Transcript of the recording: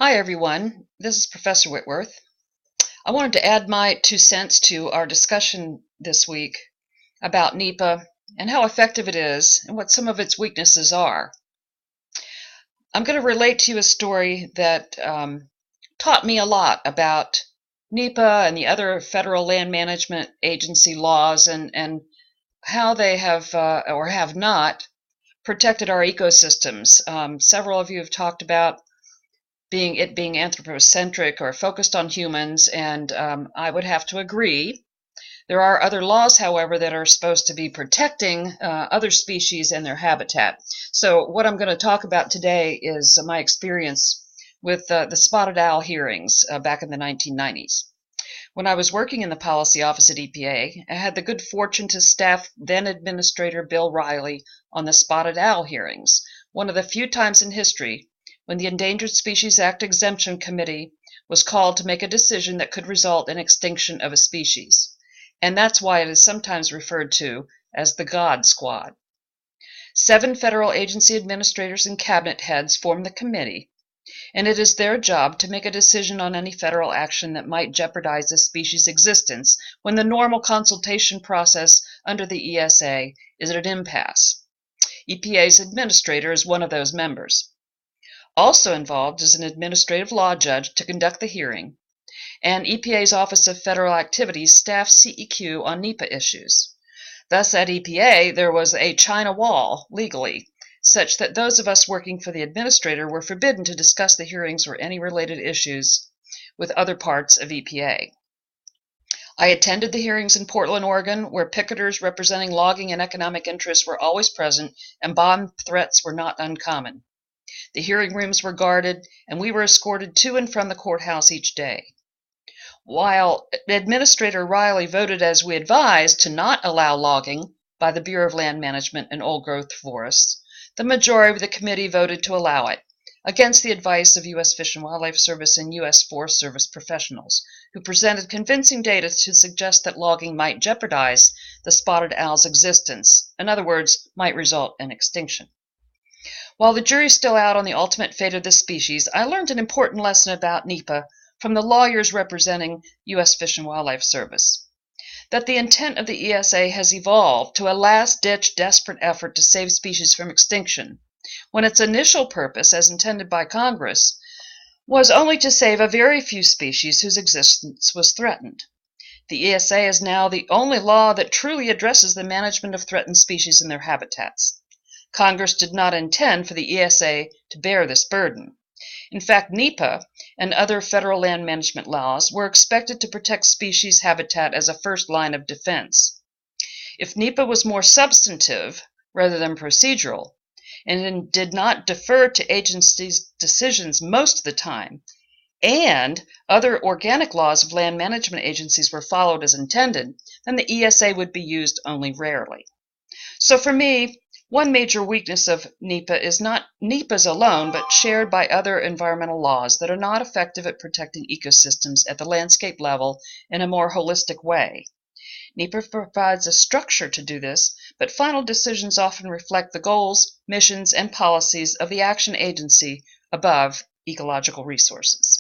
Hi everyone, this is Professor Whitworth. I wanted to add my 2 cents to our discussion this week about NEPA and how effective it is and what some of its weaknesses are. I'm going to relate to you a story that taught me a lot about NEPA and the other federal land management agency laws and how they have or have not protected our ecosystems. Several of you have talked about being anthropocentric or focused on humans, and I would have to agree. There are other laws, however, that are supposed to be protecting other species and their habitat. So what I'm going to talk about today is my experience with the spotted owl hearings back in the 1990s. When I was working in the policy office at EPA, I had the good fortune to staff then Administrator Bill Riley on the spotted owl hearings, one of the few times in history when the Endangered Species Act Exemption Committee was called to make a decision that could result in extinction of a species. And that's why it is sometimes referred to as the God Squad. 7 federal agency administrators and cabinet heads form the committee, and it is their job to make a decision on any federal action that might jeopardize a species' existence when the normal consultation process under the ESA is at an impasse. EPA's administrator is one of those members. Also involved is an administrative law judge to conduct the hearing, and EPA's Office of Federal Activities staffs CEQ on NEPA issues. Thus, at EPA, there was a China wall, legally, such that those of us working for the administrator were forbidden to discuss the hearings or any related issues with other parts of EPA. I attended the hearings in Portland, Oregon, where picketers representing logging and economic interests were always present, and bomb threats were not uncommon. The hearing rooms were guarded, and we were escorted to and from the courthouse each day. While Administrator Riley voted as we advised to not allow logging by the Bureau of Land Management and old-growth forests, the majority of the committee voted to allow it, against the advice of U.S. Fish and Wildlife Service and U.S. Forest Service professionals, who presented convincing data to suggest that logging might jeopardize the spotted owl's existence, in other words, might result in extinction. While the jury's still out on the ultimate fate of this species, I learned an important lesson about NEPA from the lawyers representing U.S. Fish and Wildlife Service, that the intent of the ESA has evolved to a last-ditch desperate effort to save species from extinction, when its initial purpose, as intended by Congress, was only to save a very few species whose existence was threatened. The ESA is now the only law that truly addresses the management of threatened species and their habitats. Congress did not intend for the ESA to bear this burden. In fact, NEPA and other federal land management laws were expected to protect species habitat as a first line of defense. If NEPA was more substantive rather than procedural, and did not defer to agencies' decisions most of the time, and other organic laws of land management agencies were followed as intended, then the ESA would be used only rarely. So for me, one major weakness of NEPA is not NEPA's alone, but shared by other environmental laws that are not effective at protecting ecosystems at the landscape level in a more holistic way. NEPA provides a structure to do this, but final decisions often reflect the goals, missions, and policies of the action agency above ecological resources.